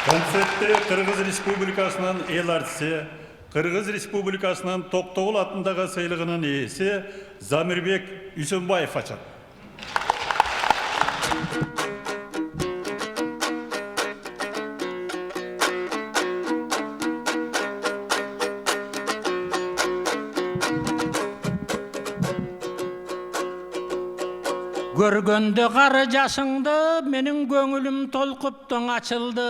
Концертте Кыргыз Республикасынан эл артисі, Кыргыз Республикасынан Токтогул атындағы сыйлығының ээси Замирбек Үсөнбаев ачат. Көргөнде қары жашыңды, менің көңілім толқыптың açıldı.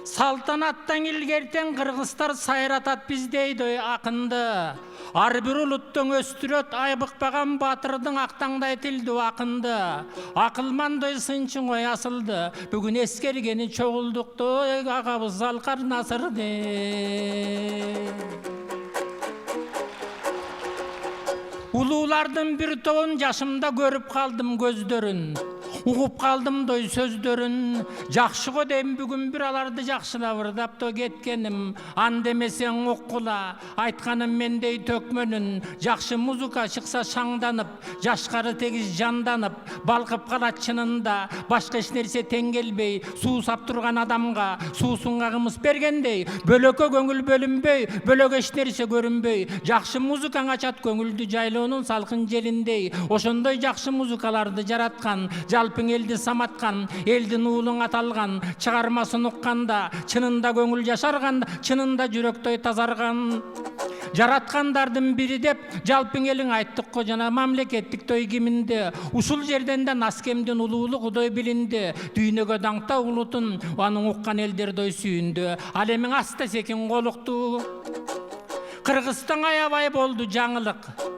Салтанаттан илгертен қырғыздар сайратат биздейді ақынды. Ар бір ұлыттың өстірет айбықпаған батырдың ақтаңдай тілді ақынды. Ақылмандай сынчың ой асылды. Бүгін ескергені чоғылдықты ағабыз алқар насырды. Улуулардын bir тобун жашымда көрүп калдым көздөрүн. Угуп калдым дой сөздөрүн. Жакшы го дейм бүгүн бир аларды жакшылап ырдап кеткеним. Ан демесең уккула, айтканым мендей төкмөнүн. Жакшы музыка чыкса шаңданып, жашкары тегиз жанданып, балкып калат чынында. Башка эч нерсе тең келбей, суу сап турган адамга суусунга кымыз бергендей. Бөлөккө көңүл бөлүнбөй, бөлөк эч нерсе көрүнбөй. Жакшы музыкаң ачат көңүлдү жайлоонун салкын желиндей. Ошондой жакшы музыкаларды жараткан, жалпың элди саматкан, элдин уулуң аталган, чыгармасын укканда, чынында көңүл жашарган, чынында жүрөктөй тазарган. Жараткандардын бири деп жалпың элиң айттык го жана мамлекеттик той киминде. Ушул жерден да Наскемдин улуулук удой билинди. Дүйнөгө даңкта улутун анын уккан элдер дой сүйүндү. Ал эми аста секин колукту. Кыргызстан аябай болду жаңылык.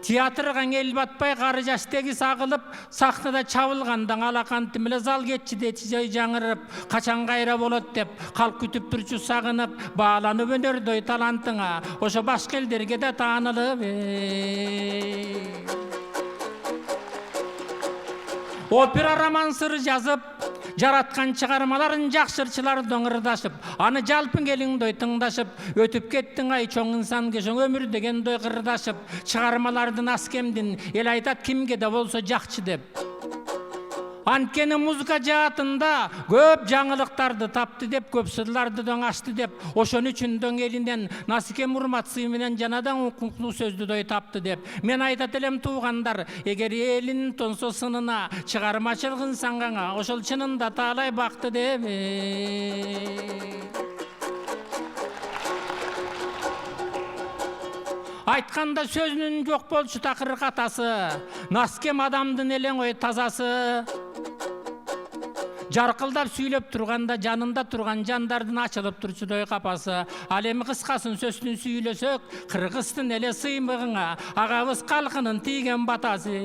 Театрга эл батпай кары жаш тегиз агылып, сахнада чабылгандан алаканты меле зал кетчиде жай жаңырып, качан кайра болот деп калк күтүп турчу сагынып, бааланып өнөрдөй талантыңа, ошо башка элдерге да таанылып. Опера роман сыры жазып, жараткан чыгармаларын жакшырчылардан ырдашып, аны жалпың элиңдөй тыңдашып, өтүп кеттиң ай чоң инсан кешең өмүр дегендой кырдашып, чыгармалардын Аскемдин эл айтат кимге да болсо жакчы деп. Анткени музыка жаатында көп жаңылыктарды тапты деп, көп сырларды дөң ачты деп, ошон үчүн дөң элинен Насикем урматсыз менен жанадан укуктуу сөздү дой тапты деп. Мен айтат элем туугандар, эгер элин тонсо сынына, чыгармачылыгын саңгаңа, ошол чынында таалай бакты деп. Айтканда сөзүнүн жок болчу такыр катасы, Наскем адамдын элең ой тазасы. Жаркылдап сүйлөп турганда жанында турган жандардын ачылып турчудой капасы. Ал эми кыскасын сөздүн сүйлөсөк, кыргыздын эле сыймыгыңа агабыз калкынын тийген батасы.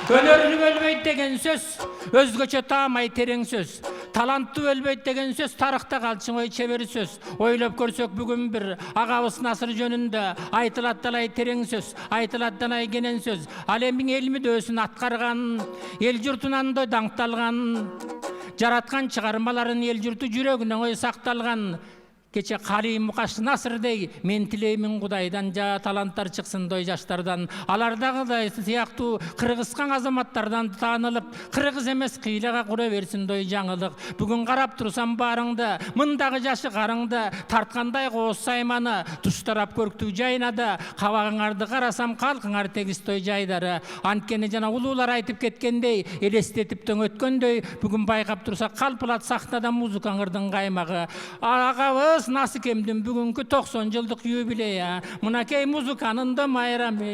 Өнөрү өлбөйт деген сөз, өзгөчө таамай терең сөз. Талантты өлбөйт деген сөз, тарыхта калчың ой чебер сөз. Ойлоп көрсөк бүгүн бир агабыз Насыр жөнүндө айтылат талай терең сөз, айтылат талай кенен сөз. Ал эми эл мүдөөсүн аткарган, эл журтунан да даңкталган, жараткан чыгармаларын эл журту жүрөгүнөн ой сакталган. Кече Кали Мукаш Насырдей мен тилеймин Кудайдан жа таланттар чыксын дой жаштардан. Алардагыдай сыяктуу кыргызкан азаматтардан таанылып, кыргыз эмес кыйлага кура берсин дой жаңылык. Бүгүн карап турсам баарыңды, мындагы жашы карыңды, тарткандай кооз сайманы, туштарап көрктүү жайнада, кабагыңарды карасам калкыңар тегиз той жайдары. Анткени жана улуулар айтып кеткендей, элестетип төң өткөндөй, бүгүн байкап турсак калпылат сахнада музыкаңырдын каймагы. Агабыз Насикемдин бүгүнкү 90 жылдык юбилейи. Мынакей музыканын да майрамы.